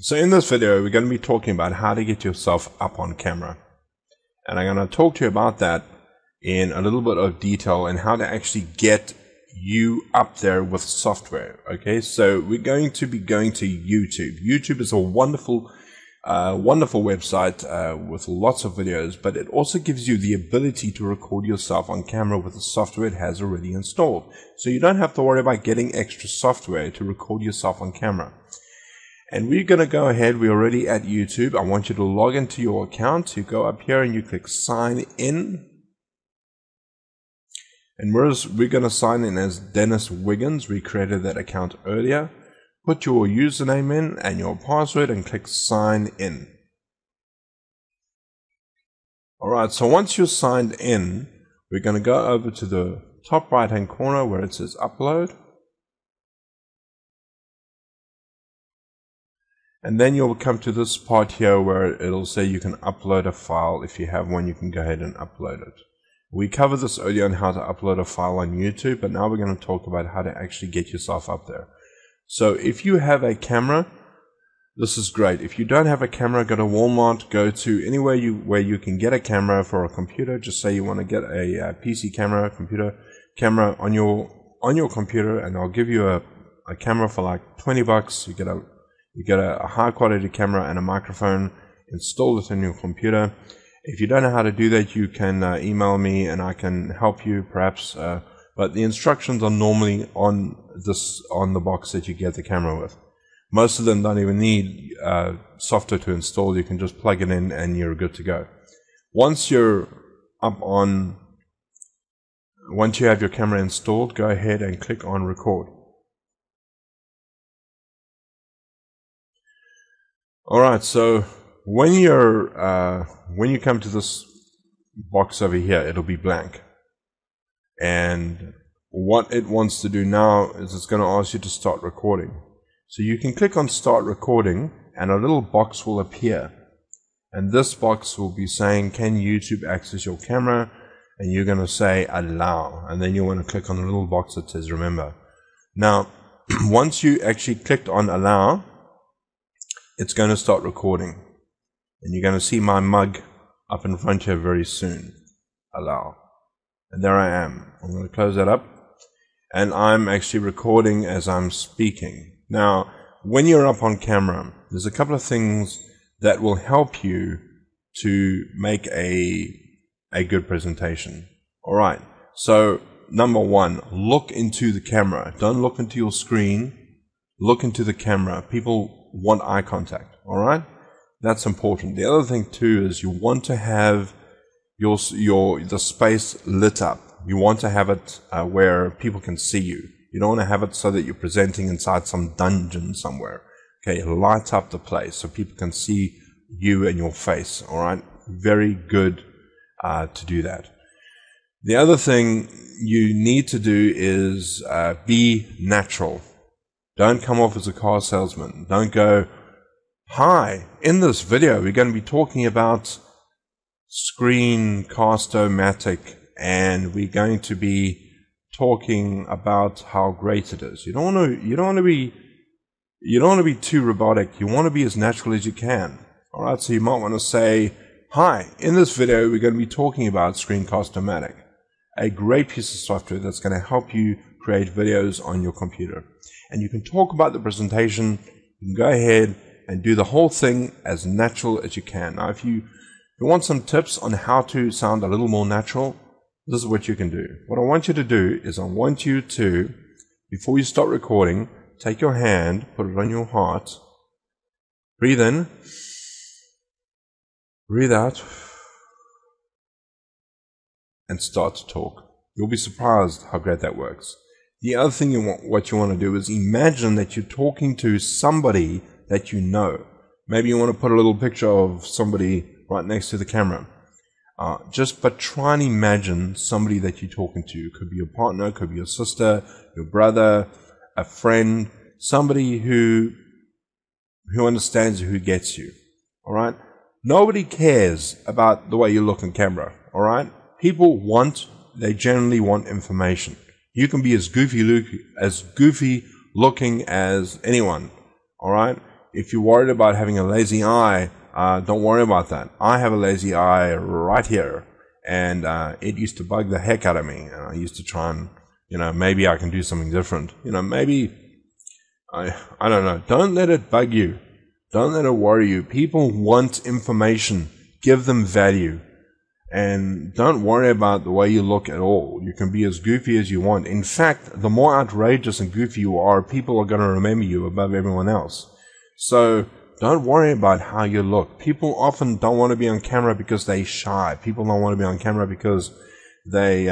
So in this video, we're going to be talking about how to get yourself up on camera. And I'm going to talk to you about that in a little bit of detail and how to actually get you up there with software. Okay, so we're going to be going to YouTube. YouTube is a wonderful website with lots of videos, but it also gives you the ability to record yourself on camera with the software it has already installed. So you don't have to worry about getting extra software to record yourself on camera. And we're going to go ahead, we're already at YouTube. I want you to log into your account. You go up here and you click sign in. And we're going to sign in as Dennis Wiggins. We created that account earlier. Put your username in and your password and click sign in. Alright, so once you're signed in, we're going to go over to the top right hand corner where it says upload. And then you'll come to this part here where it'll say you can upload a file. If you have one, you can go ahead and upload it. We covered this earlier on how to upload a file on YouTube, but now we're going to talk about how to actually get yourself up there. So if you have a camera, this is great. If you don't have a camera, go to Walmart, go to anywhere where you can get a camera for a computer. Just say you want to get a PC camera, computer camera on your computer, and I'll give you a camera for like $20. You get a high quality camera and a microphone, install it in your computer. If you don't know how to do that, you can email me and I can help you perhaps. But the instructions are normally on the box that you get the camera with. Most of them don't even need software to install. You can just plug it in and you're good to go. Once you have your camera installed, go ahead and click on record. Alright, so when you come to this box over here, it'll be blank. And what it wants to do now is it's going to ask you to start recording. So you can click on start recording and a little box will appear. And this box will be saying, can YouTube access your camera? And you're going to say allow. And then you want to click on the little box that says remember. Now, once you actually clicked on allow, it's going to start recording. And you're going to see my mug up in front here very soon. Allow. And there I am. I'm going to close that up. And I'm actually recording as I'm speaking. Now, when you're up on camera, there's a couple of things that will help you to make a good presentation. Alright. So, number one, look into the camera. Don't look into your screen. Look into the camera. People want eye contact. Alright? That's important. The other thing too is you want to have the space lit up. You want to have it where people can see you. You don't want to have it so that you're presenting inside some dungeon somewhere. Okay, light up the place so people can see you and your face. Alright? Very good to do that. The other thing you need to do is be natural. Don't come off as a car salesman. Don't go, hi, in this video we're going to be talking about Screencast-O-Matic and we're going to be talking about how great it is. You don't want to be too robotic. You want to be as natural as you can. Alright, so you might want to say, hi, in this video we're going to be talking about Screencast-O-Matic, a great piece of software that's going to help you create videos on your computer. And you can talk about the presentation, you can go ahead and do the whole thing as natural as you can. Now, if you want some tips on how to sound a little more natural, this is what you can do. What I want you to do is I want you to, before you start recording, take your hand, put it on your heart, breathe in, breathe out, and start to talk. You'll be surprised how great that works. The other thing what you want to do is imagine that you're talking to somebody that you know. Maybe you want to put a little picture of somebody right next to the camera. But try and imagine somebody that you're talking to. It could be your partner, it could be your sister, your brother, a friend, somebody who understands you, who gets you. Alright? Nobody cares about the way you look on camera. Alright? They generally want information. You can be as goofy looking as anyone. Alright? if you're worried about having a lazy eye, don't worry about that. I have a lazy eye right here, and it used to bug the heck out of me. And I used to try and, maybe I can do something different. Maybe, I don't know. Don't let it bug you. Don't let it worry you. People want information. Give them value. And don't worry about the way you look at all. You can be as goofy as you want. In fact, the more outrageous and goofy you are, people are going to remember you above everyone else. So don't worry about how you look. People often don't want to be on camera because they're shy. People don't want to be on camera because they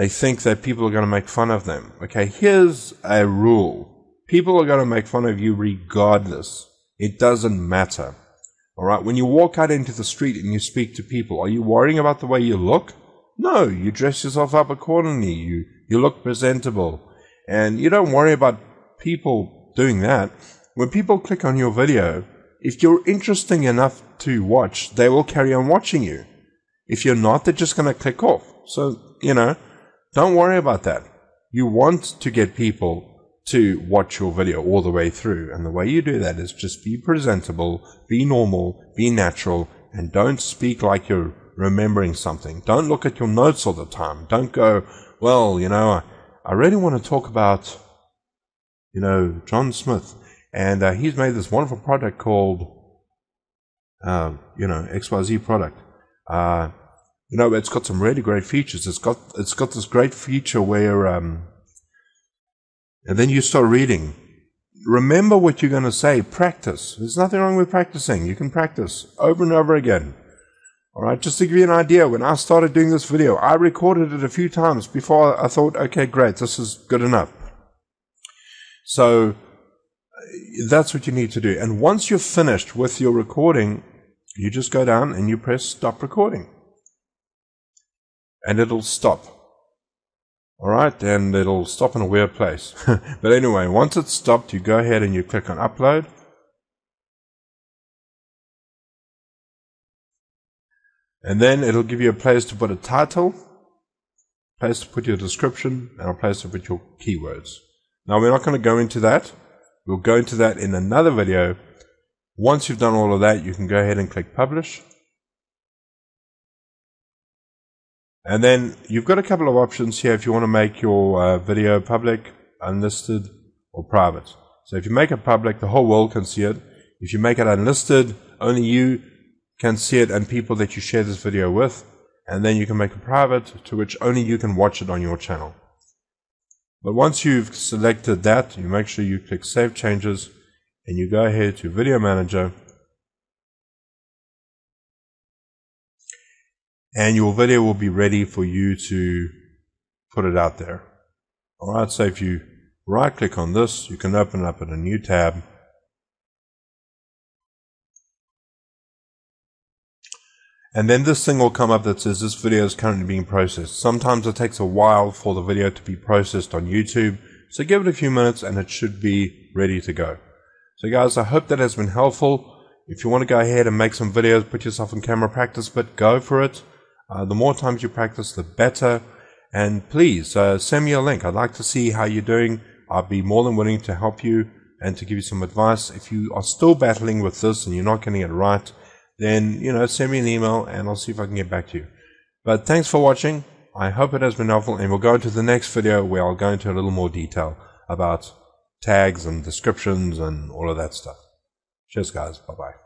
think that people are going to make fun of them. Okay, here's a rule. People are going to make fun of you regardless. It doesn't matter. All right, when you walk out into the street and you speak to people, are you worrying about the way you look? No, you dress yourself up accordingly. You look presentable. And you don't worry about people doing that. When people click on your video, if you're interesting enough to watch, they will carry on watching you. If you're not, they're just going to click off. So, don't worry about that. You want to get people to watch your video all the way through. And the way you do that is just be presentable, be normal, be natural, and don't speak like you're remembering something. Don't look at your notes all the time. Don't go, well, I really want to talk about, John Smith. And he's made this wonderful product called, XYZ product. It's got some really great features. It's got this great feature where, and then you start reading. Remember what you're going to say. Practice. There's nothing wrong with practicing. You can practice over and over again. All right, just to give you an idea, when I started doing this video, I recorded it a few times before I thought, okay, great, this is good enough. So that's what you need to do. And once you're finished with your recording, you just go down and you press stop recording. And it'll stop. All right, and it'll stop in a weird place. But anyway, once it's stopped, you go ahead and you click on upload. And then it'll give you a place to put a title, a place to put your description, and a place to put your keywords. Now, we're not going to go into that. We'll go into that in another video. Once you've done all of that, you can go ahead and click publish. And then you've got a couple of options here if you want to make your video public, unlisted, or private. So if you make it public, the whole world can see it. If you make it unlisted, only you can see it and people that you share this video with. And then you can make it private, to which only you can watch it on your channel. But once you've selected that, you make sure you click Save Changes, and you go ahead to Video Manager. And your video will be ready for you to put it out there. Alright, so if you right click on this, you can open it up in a new tab. And then this thing will come up that says this video is currently being processed. Sometimes it takes a while for the video to be processed on YouTube, so give it a few minutes and it should be ready to go. So guys, I hope that has been helpful. If you want to go ahead and make some videos, put yourself in camera practice, but go for it. The more times you practice, the better. And please send me a link. I'd like to see how you're doing. I'll be more than willing to help you and to give you some advice. If you are still battling with this and you're not getting it right, then send me an email and I'll see if I can get back to you. But thanks for watching. I hope it has been helpful, and we'll go into the next video where I'll go into a little more detail about tags and descriptions and all of that stuff. Cheers guys. Bye bye.